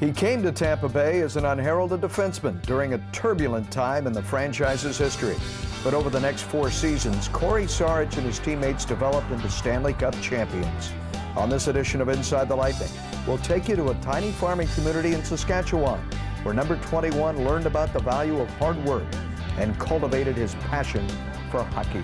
He came to Tampa Bay as an unheralded defenseman during a turbulent time in the franchise's history. But over the next 4 seasons, Cory Sarich and his teammates developed into Stanley Cup champions. On this edition of Inside the Lightning, we'll take you to a tiny farming community in Saskatchewan, where number 21 learned about the value of hard work and cultivated his passion for hockey.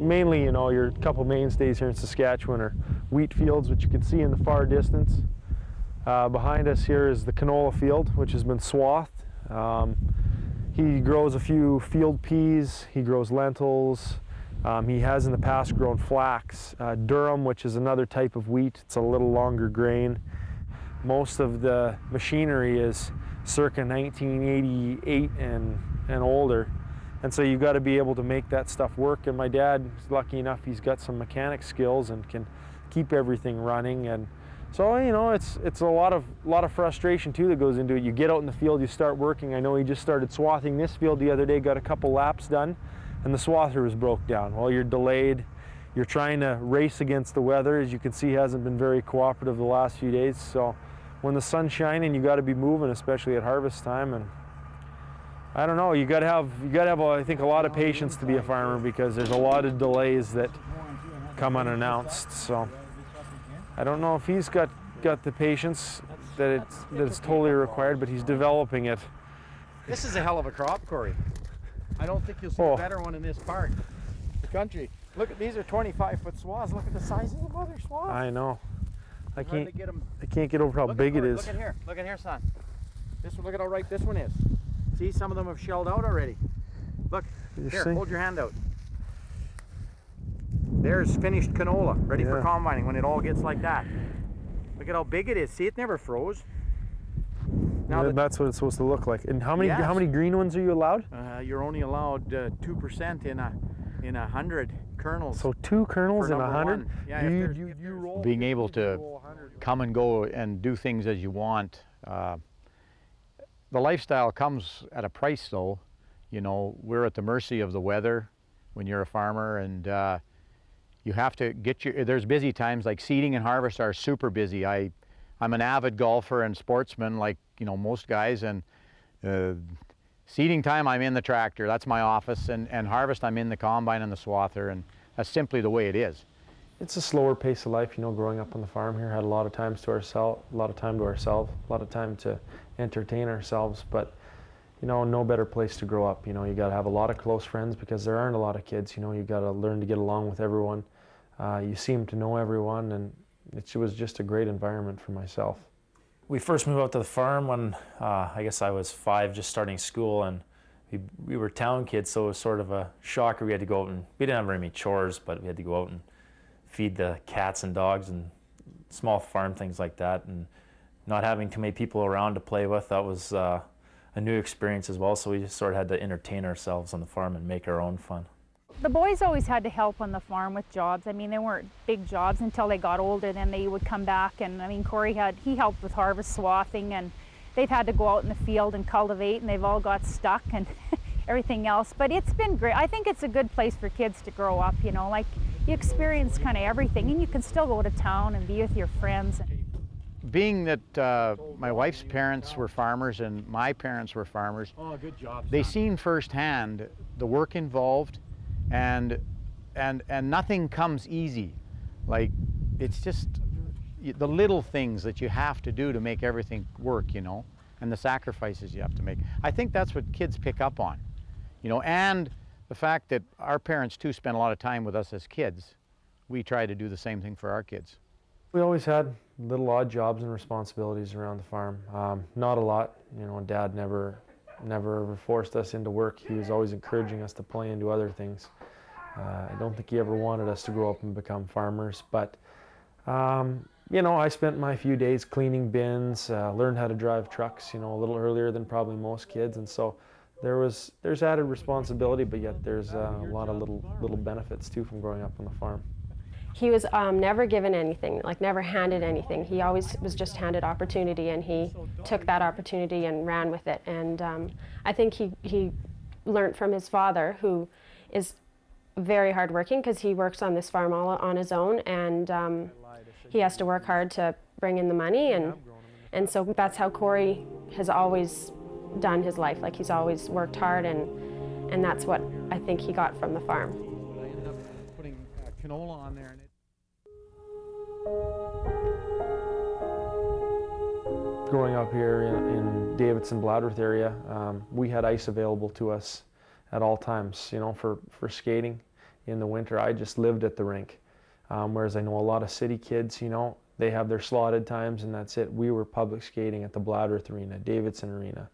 Mainly, your couple mainstays here in Saskatchewan are wheat fields, which you can see in the far distance. Behind us here is the canola field, which has been swathed. He grows a few field peas, he grows lentils. He has in the past grown flax, durum, which is another type of wheat. It's a little longer grain. Most of the machinery is circa 1988 and older. And so you've got to be able to make that stuff work. And my dad is lucky enough, he's got some mechanic skills and can keep everything running. And so, it's a lot of frustration too that goes into it. You get out in the field, you start working. I know he just started swathing this field the other day, got a couple laps done, and the swather was broke down. Well, you're delayed. You're trying to race against the weather. As you can see, hasn't been very cooperative the last few days. So when the sun's shining, you got to be moving, especially at harvest time. And I don't know, you got to have I think a lot of patience to be a farmer, because there's a lot of delays that come unannounced. So I don't know if he's got the patience that it's totally required, but he's developing it. This is a hell of a crop, Cory. I don't think you'll see a better one in this part of the country. Look at these are 25-foot swaths. Look at the size of the mother swath. I know. I can't get over how big it is. Look at here, son. Look at how ripe this one is. See, some of them have shelled out already. Look, here, hold your hand out. There's finished canola, ready for combining when it all gets like that. Look at how big it is. See, it never froze. Now that's what it's supposed to look like. And how many green ones are you allowed? You're only allowed 2% in 100 kernels. So 2 kernels in 100? Yeah, you roll. Being able to come and go and do things as you want. The lifestyle comes at a price, though. We're at the mercy of the weather when you're a farmer, and you have to there's busy times, like seeding and harvest are super busy. I'm an avid golfer and sportsman, like most guys, and seeding time I'm in the tractor, that's my office, and harvest I'm in the combine and the swather, and that's simply the way it is. It's a slower pace of life, growing up on the farm here. Had a lot of time to ourselves, a lot of time to entertain ourselves, but no better place to grow up. You got to have a lot of close friends, because there aren't a lot of kids. You got to learn to get along with everyone. You seem to know everyone, and it was just a great environment for myself. We first moved out to the farm when I guess I was 5, just starting school, and we were town kids, so it was sort of a shocker. We had to go out, and we didn't have very many chores, but we had to go out and feed the cats and dogs and small farm things like that, and not having too many people around to play with, that was a new experience as well. So we just sort of had to entertain ourselves on the farm and make our own fun. The boys always had to help on the farm with jobs. I mean, they weren't big jobs until they got older. Then they would come back, and I mean, Cory he helped with harvest swathing, and they've had to go out in the field and cultivate, and they've all got stuck and everything else. But it's been great. I think it's a good place for kids to grow up. Like you experience kind of everything, and you can still go to town and be with your friends. Being that my wife's parents were farmers and my parents were farmers, they seen firsthand the work involved, and nothing comes easy. Like, it's just the little things that you have to do to make everything work, and the sacrifices you have to make. I think that's what kids pick up on, and the fact that our parents too spent a lot of time with us as kids. We try to do the same thing for our kids. We always had little odd jobs and responsibilities around the farm. Not a lot. Dad never ever forced us into work. He was always encouraging us to play and do other things. I don't think he ever wanted us to grow up and become farmers, but I spent my few days cleaning bins, learned how to drive trucks, a little earlier than probably most kids, and so there's added responsibility, but yet there's a lot of little benefits too from growing up on the farm. He was never given anything, like never handed anything. He always was just handed opportunity, and he took that opportunity and ran with it. And I think he learned from his father, who is very hardworking because he works on this farm all on his own, and he has to work hard to bring in the money, and so that's how Cory has always done his life. Like, he's always worked hard, and that's what I think he got from the farm. I ended up putting canola on there, and Growing up here in Davidson, Bladworth area, we had ice available to us at all times, you know, for skating in the winter. I just lived at the rink, whereas I know a lot of city kids, you know, they have their slotted times and that's it. We were public skating at the Bladworth Arena, Davidson Arena.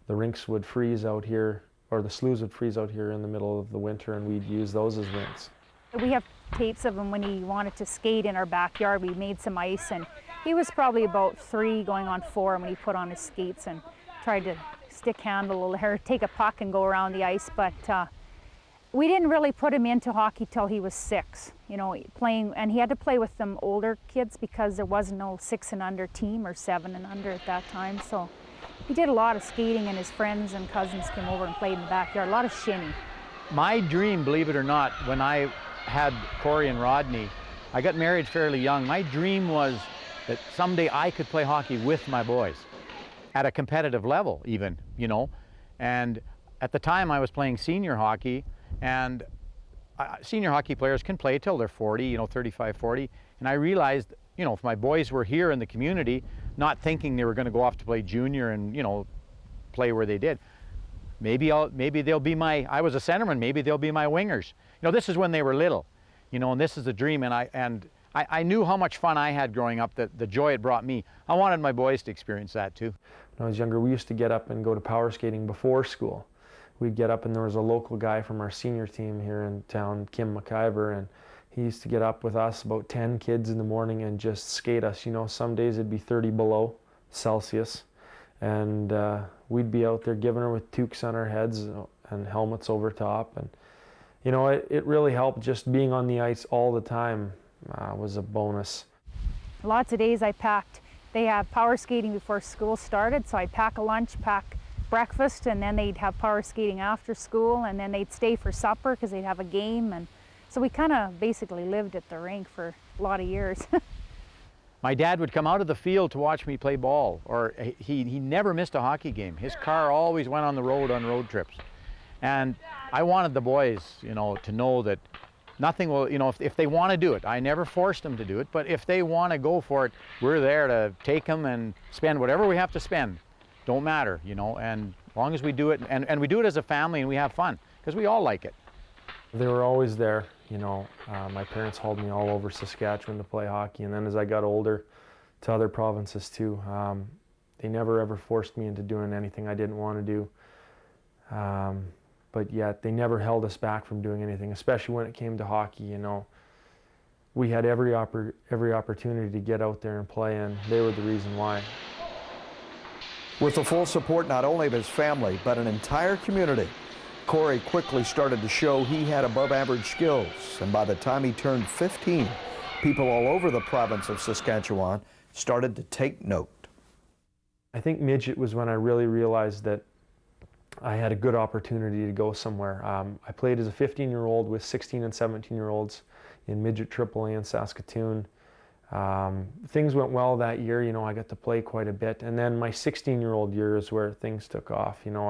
The rinks would freeze out here, or the sloughs would freeze out here in the middle of the winter, and we'd use those as rinks. We have tapes of him when he wanted to skate in our backyard. We made some ice, and he was probably about 3 going on 4 when he put on his skates and tried to stick handle or take a puck and go around the ice. But we didn't really put him into hockey till he was 6, you know, playing, and he had to play with some older kids because there was no 6 and under team or 7 and under at that time. So he did a lot of skating, and his friends and cousins came over and played in the backyard, a lot of shinny. My dream, believe it or not, when I had Cory and Rodney, I got married fairly young. My dream was that someday I could play hockey with my boys at a competitive level even, you know. And at the time I was playing senior hockey, and senior hockey players can play till they're 40, you know, 35, 40. And I realized, you know, if my boys were here in the community, not thinking they were going to go off to play junior and, you know, play where they did, maybe they'll be my, I was a centerman, maybe they'll be my wingers. You know, this is when they were little, you know, and this is the dream. And I knew how much fun I had growing up, that the joy it brought me. I wanted my boys to experience that too. When I was younger, we used to get up and go to power skating before school. We'd get up, and there was a local guy from our senior team here in town, Kim McIver, and he used to get up with us, about 10 kids in the morning, and just skate us. You know, some days it'd be 30 below Celsius, and we'd be out there giving her with toques on our heads and helmets over top. And you know, it really helped. Just being on the ice all the time was a bonus. Lots of days I packed. They have power skating before school started, so I'd pack a lunch, pack breakfast, and then they'd have power skating after school, and then they'd stay for supper because they'd have a game. And so we kind of basically lived at the rink for a lot of years. My dad would come out of the field to watch me play ball, or he never missed a hockey game. His car always went on the road on road trips. And I wanted the boys, you know, to know that nothing will, you know, if they want to do it, I never forced them to do it, but if they want to go for it, we're there to take them and spend whatever we have to spend. Don't matter, you know, and as long as we do it, and we do it as a family and we have fun, because we all like it. They were always there, you know. My parents hauled me all over Saskatchewan to play hockey, and then as I got older, to other provinces too. They never ever forced me into doing anything I didn't want to do. But yet they never held us back from doing anything, especially when it came to hockey. You know, we had every opportunity to get out there and play, and they were the reason why. With the full support not only of his family, but an entire community, Cory quickly started to show he had above-average skills, and by the time he turned 15, people all over the province of Saskatchewan started to take note. I think midget was when I really realized that I had a good opportunity to go somewhere. I played as a 15-year-old with 16 and 17-year-olds in midget AAA in Saskatoon. Things went well that year, you know, I got to play quite a bit. And then my 16-year-old year is where things took off. You know,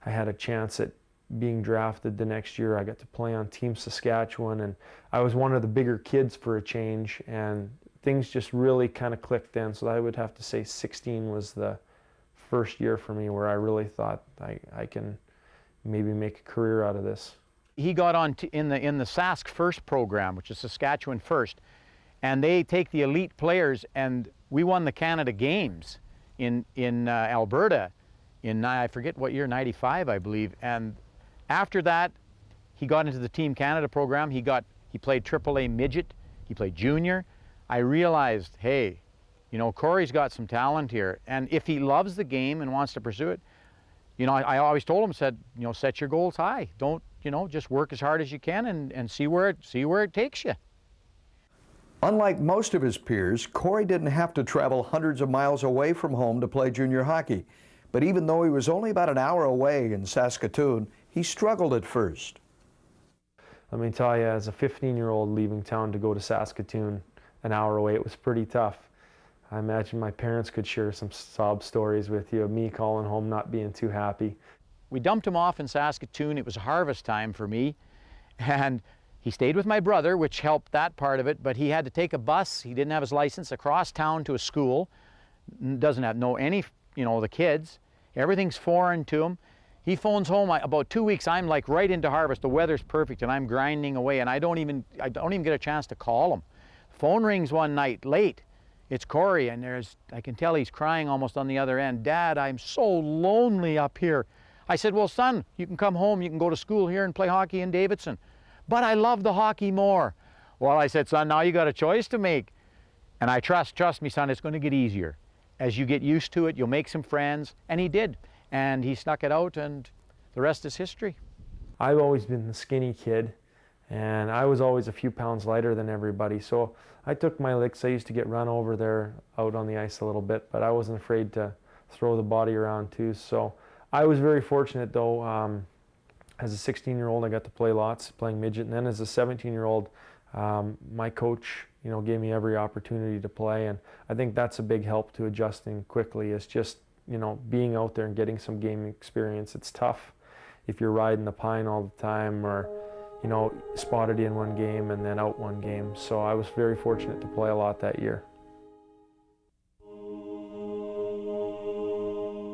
I had a chance at being drafted the next year. I got to play on Team Saskatchewan, and I was one of the bigger kids for a change, and things just really kind of clicked then. So I would have to say 16 was the first year for me where I really thought I can maybe make a career out of this. He got on in the Sask First program, which is Saskatchewan First, and they take the elite players, and we won the Canada Games in Alberta in, I forget what year, 95 I believe. And after that he got into the Team Canada program. He played AAA midget, he played junior. I realized, hey, you know, Cory's got some talent here, and if he loves the game and wants to pursue it, you know, I always told him, said, you know, set your goals high. Don't, you know, just work as hard as you can and see where it takes you. Unlike most of his peers, Cory didn't have to travel hundreds of miles away from home to play junior hockey. But even though he was only about an hour away in Saskatoon, he struggled at first. Let me tell you, as a 15-year-old leaving town to go to Saskatoon an hour away, it was pretty tough. I imagine my parents could share some sob stories with you of me calling home not being too happy. We dumped him off in Saskatoon. It was harvest time for me, and he stayed with my brother, which helped that part of it, but he had to take a bus. He didn't have his license, across town to a school. Doesn't know any, the kids. Everything's foreign to him. He phones home about 2 weeks. I'm like right into harvest. The weather's perfect, and I'm grinding away, and I don't even get a chance to call him. Phone rings one night late. It's Cory, and I can tell he's crying almost on the other end. Dad, I'm so lonely up here. I said, well, son, you can come home. You can go to school here and play hockey in Davidson. But I love the hockey more. Well, I said, son, now you got a choice to make. And I trust me, son, it's going to get easier. As you get used to it, you'll make some friends. And he did. And he stuck it out, and the rest is history. I've always been the skinny kid, and I was always a few pounds lighter than everybody. So I took my licks. I used to get run over there out on the ice a little bit, but I wasn't afraid to throw the body around too. So I was very fortunate, though. As a 16-year-old, I got to play lots, playing midget, and then as a 17-year-old, my coach, gave me every opportunity to play, and I think that's a big help to adjusting quickly. Is just, being out there and getting some game experience. It's tough if you're riding the pine all the time, or, spotted in one game and then out one game. So I was very fortunate to play a lot that year.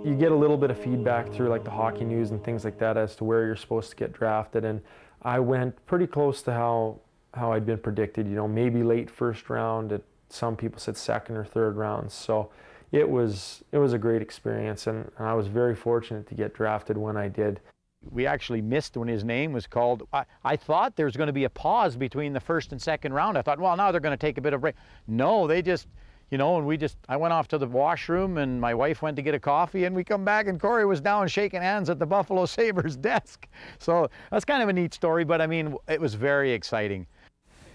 You get a little bit of feedback through like the hockey news and things like that as to where you're supposed to get drafted, and I went pretty close to how I'd been predicted, maybe late first round. Some people said second or third round. So it was a great experience, and I was very fortunate to get drafted when I did. We actually missed when his name was called. I thought there was going to be a pause between the first and second round. I thought, well, now they're going to take a bit of a break. No, they just, and I went off to the washroom, and my wife went to get a coffee, and we come back, and Cory was down shaking hands at the Buffalo Sabres desk. So that's kind of a neat story, but it was very exciting.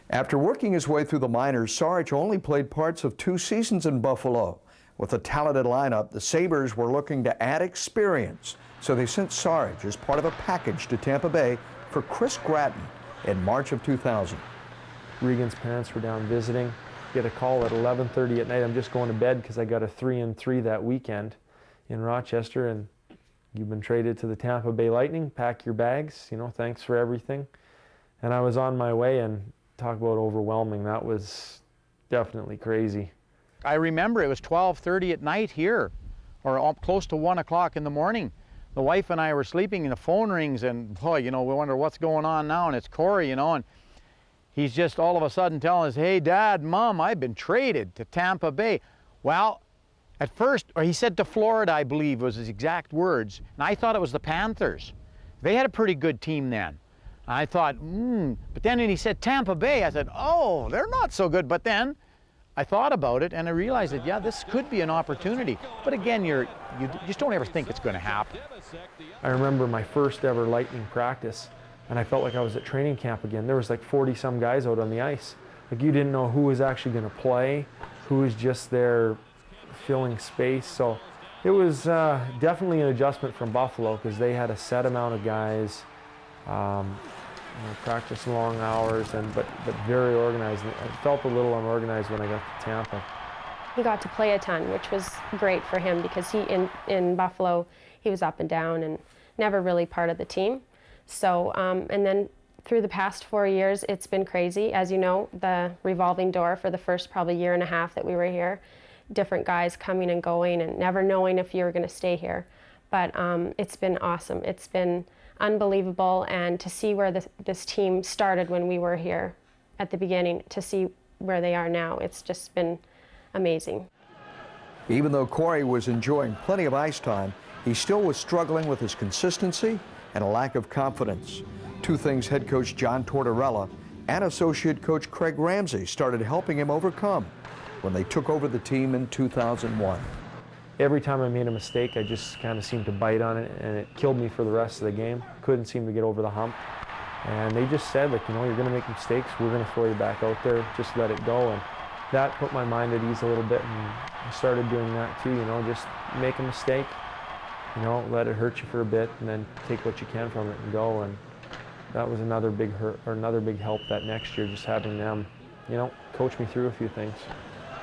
After working his way through the minors, Sarich only played parts of 2 seasons in Buffalo. With a talented lineup, the Sabres were looking to add experience, so they sent Sarich as part of a package to Tampa Bay for Chris Gratton in March of 2000. Regan's parents were down visiting. Get a call at 11:30 at night. I'm just going to bed because I got a 3-3 that weekend in Rochester, and you've been traded to the Tampa Bay Lightning. Pack your bags, thanks for everything. And I was on my way, and talk about overwhelming. That was definitely crazy. I remember it was 12:30 at night here, or close to 1 o'clock in the morning. The wife and I were sleeping, and the phone rings, and boy, we wonder what's going on now, and it's Cory, and he's just all of a sudden telling us, hey, Dad, Mom, I've been traded to Tampa Bay. Well, at first, or he said to Florida, I believe was his exact words, and I thought it was the Panthers. They had a pretty good team then. I thought, but then when he said Tampa Bay, I said, oh, they're not so good. But then I thought about it, and I realized that, yeah, this could be an opportunity. But again, you just don't ever think it's going to happen. I remember my first ever Lightning practice, and I felt like I was at training camp again. There was like 40-some guys out on the ice. Like, you didn't know who was actually going to play, who was just there filling space. So it was definitely an adjustment from Buffalo, because they had a set amount of guys. Practice long hours, but very organized. I felt a little unorganized when I got to Tampa. He got to play a ton, which was great for him, because in Buffalo, he was up and down and never really part of the team. So, and then through the past 4 years, it's been crazy. As you know, the revolving door for the first probably year and a half that we were here, different guys coming and going and never knowing if you were going to stay here. But it's been awesome. It's been unbelievable, and to see where this team started when we were here at the beginning, to see where they are now, it's just been amazing. Even though Cory was enjoying plenty of ice time, he still was struggling with his consistency and a lack of confidence. 2 things head coach John Tortorella and associate coach Craig Ramsey started helping him overcome when they took over the team in 2001. Every time I made a mistake, I just kind of seemed to bite on it, and it killed me for the rest of the game. Couldn't seem to get over the hump. And they just said, like, you know, you're going to make mistakes. We're going to throw you back out there. Just let it go. And that put my mind at ease a little bit. And I started doing that too, you know, just make a mistake, you know, let it hurt you for a bit, and then take what you can from it and go. And that was another big help that next year, just having them, you know, coach me through a few things.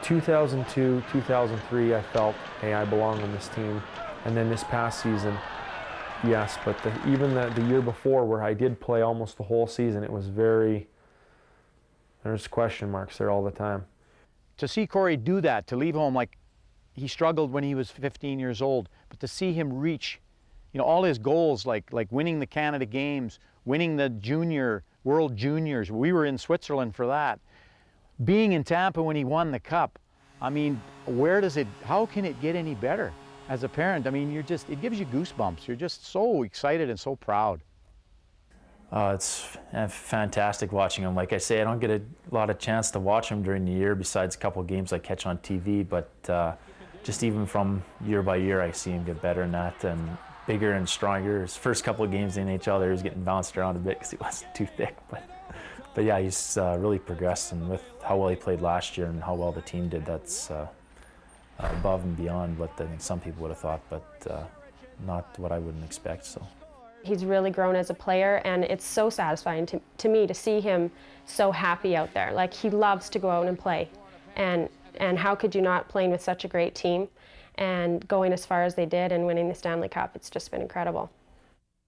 2002, 2003, I felt, hey, I belong on this team. And then this past season, yes, but even the year before, where I did play almost the whole season, it was there's question marks there all the time. To see Cory do that, to leave home, like, he struggled when he was 15 years old, but to see him reach, you know, all his goals, like winning the Canada Games, winning the World Juniors, we were in Switzerland for that. Being in Tampa when he won the Cup, I mean, how can it get any better? As a parent, I mean, it gives you goosebumps. You're just so excited and so proud. It's fantastic watching him. Like I say, I don't get a lot of chance to watch him during the year besides a couple of games I catch on TV, but just even from year by year, I see him get better in that and bigger and stronger. His first couple of games in the NHL, he was getting bounced around a bit because he wasn't too thick. But yeah, he's really progressed, and with how well he played last year and how well the team did, that's above and beyond what some people would have thought, but not what I wouldn't expect. So he's really grown as a player, and it's so satisfying to me to see him so happy out there. Like, he loves to go out and play, and how could you not, playing with such a great team and going as far as they did and winning the Stanley Cup? It's just been incredible.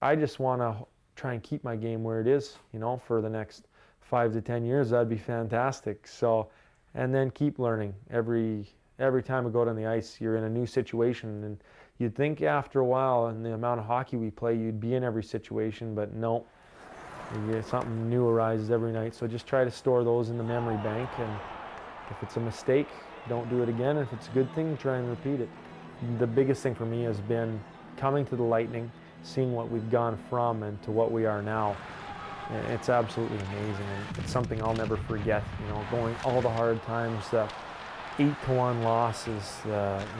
I just want to try and keep my game where it is, you know, for the next 5 to 10 years. That'd be fantastic. So, and then keep learning. Every time we go on the ice, you're in a new situation, and you'd think after a while, and the amount of hockey we play, you'd be in every situation, but no, something new arises every night. So just try to store those in the memory bank, and if it's a mistake, don't do it again. If it's a good thing, try and repeat it. The biggest thing for me has been coming to the Lightning, seeing what we've gone from and to what we are now. It's absolutely amazing, and it's something I'll never forget. You know, going all the hard times, 8-1 losses, you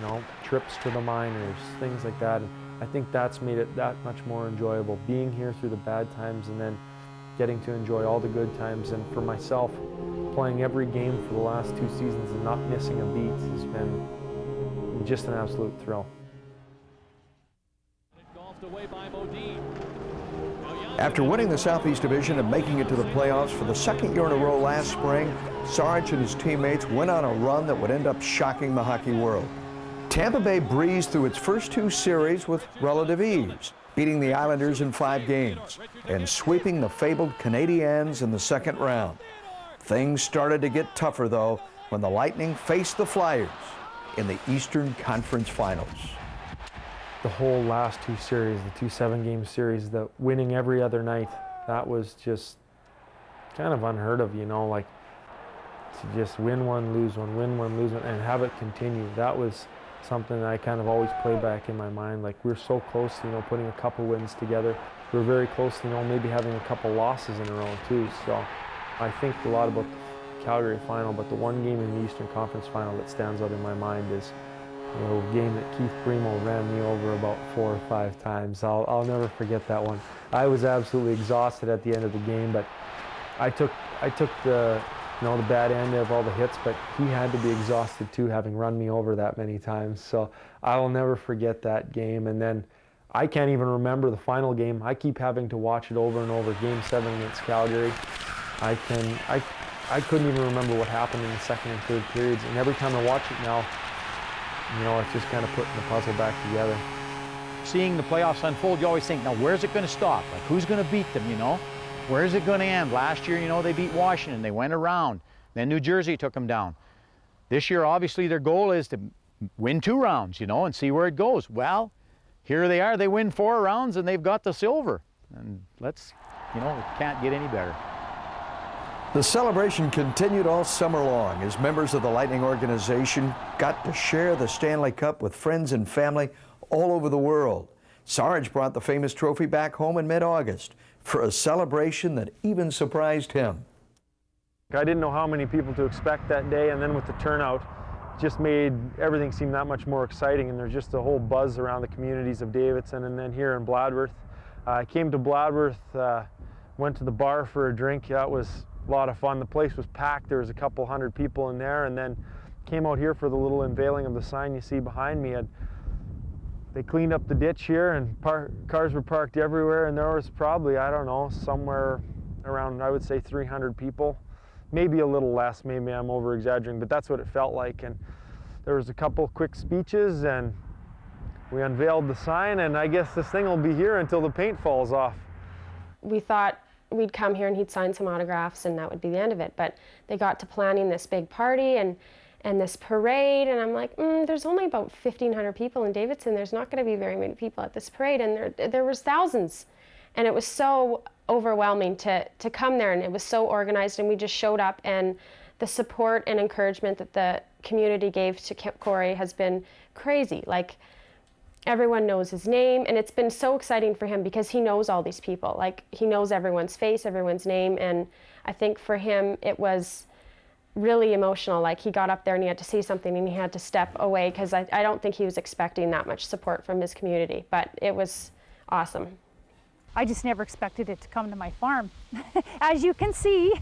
know, trips to the minors, things like that. And I think that's made it that much more enjoyable, being here through the bad times and then getting to enjoy all the good times. And for myself, playing every game for the last 2 seasons and not missing a beat has been just an absolute thrill. After winning the Southeast Division and making it to the playoffs for the second year in a row last spring, Sarich and his teammates went on a run that would end up shocking the hockey world. Tampa Bay breezed through its first 2 series with relative ease, beating the Islanders in 5 games and sweeping the fabled Canadiens in the second round. Things started to get tougher, though, when the Lightning faced the Flyers in the Eastern Conference Finals. The whole last 2 series, the 2 7-game series, the winning every other night, that was just kind of unheard of, you know, like to just win one, lose one, win one, lose one, and have it continue. That was something that I kind of always play back in my mind. Like, we're so close, you know, putting a couple wins together. We're very close, you know, maybe having a couple losses in a row too. So I think a lot about the Calgary final, but the one game in the Eastern Conference Final that stands out in my mind is the game that Keith Primo ran me over about 4 or 5 times. I'll never forget that one. I was absolutely exhausted at the end of the game, but I took the, you know, the bad end of all the hits, but he had to be exhausted too, having run me over that many times. So I will never forget that game. And then I can't even remember the final game. I keep having to watch it over and over. Game 7 against Calgary. I couldn't even remember what happened in the second and third periods. And every time I watch it now, you know, it's just kind of putting the puzzle back together. Seeing the playoffs unfold, you always think, now where's it going to stop? Like, who's going to beat them, you know? Where's it going to end? Last year, you know, they beat Washington. They went around. Then New Jersey took them down. This year, obviously, their goal is to win 2 rounds, you know, and see where it goes. Well, here they are. They win 4 rounds, and they've got the silver. And let's, you know, it can't get any better. The celebration continued all summer long as members of the Lightning organization got to share the Stanley Cup with friends and family all over the world. Sarich brought the famous trophy back home in mid-August for a celebration that even surprised him. I didn't know how many people to expect that day, and then with the turnout, just made everything seem that much more exciting, and there's just a whole buzz around the communities of Davidson and then here in Bladworth. I came to Bladworth Went to the bar for a drink. That was a lot of fun. The place was packed. There was a couple hundred people in there, and then came out here for the little unveiling of the sign you see behind me. They cleaned up the ditch here, and cars were parked everywhere, and there was probably, I don't know, somewhere around, I would say 300 people. Maybe a little less, maybe I'm over exaggerating, but that's what it felt like. And there was a couple quick speeches, and we unveiled the sign, and I guess this thing will be here until the paint falls off. We thought we'd come here and he'd sign some autographs and that would be the end of it, but they got to planning this big party and this parade, and I'm like, there's only about 1,500 people in Davidson. There's not going to be very many people at this parade, and there was thousands. And it was so overwhelming to come there, and it was so organized, and we just showed up, and the support and encouragement that the community gave to Cory has been crazy. Like, everyone knows his name, and it's been so exciting for him because he knows all these people. Like, he knows everyone's face, everyone's name, and I think for him it was really emotional. Like, he got up there and he had to say something and he had to step away because I don't think he was expecting that much support from his community, but it was awesome. I just never expected it to come to my farm. As you can see,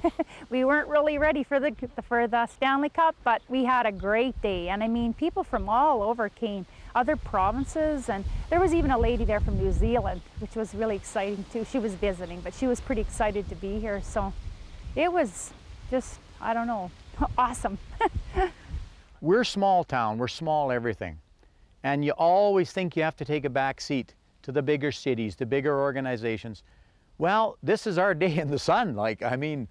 we weren't really ready for the Stanley Cup, but we had a great day. And I mean, people from all over came, other provinces, and there was even a lady there from New Zealand, which was really exciting too. She was visiting, but she was pretty excited to be here. So it was just, I don't know, awesome. We're small town, we're small everything. And you always think you have to take a back seat to the bigger cities, the bigger organizations. Well, this is our day in the sun. Like, I mean,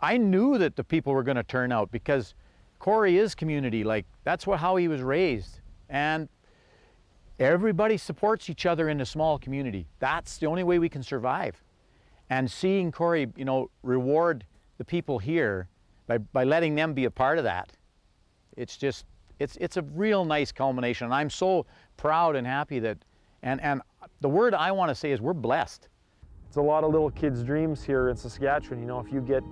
I knew that the people were going to turn out because Cory is community. Like, that's how he was raised. And everybody supports each other in a small community. That's the only way we can survive. And seeing Cory, you know, reward the people here by letting them be a part of that, it's just, it's a real nice culmination. And I'm so proud and happy that, and the word I want to say is we're blessed. It's a lot of little kids' dreams here in Saskatchewan. You know, if you get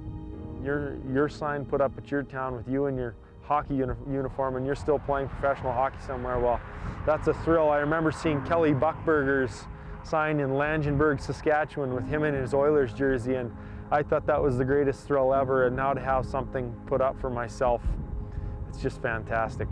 your sign put up at your town with you in your hockey uniform and you're still playing professional hockey somewhere, well, that's a thrill. I remember seeing Kelly Buchberger's sign in Langenburg, Saskatchewan with him in his Oilers jersey, and I thought that was the greatest thrill ever. And now to have something put up for myself, it's just fantastic.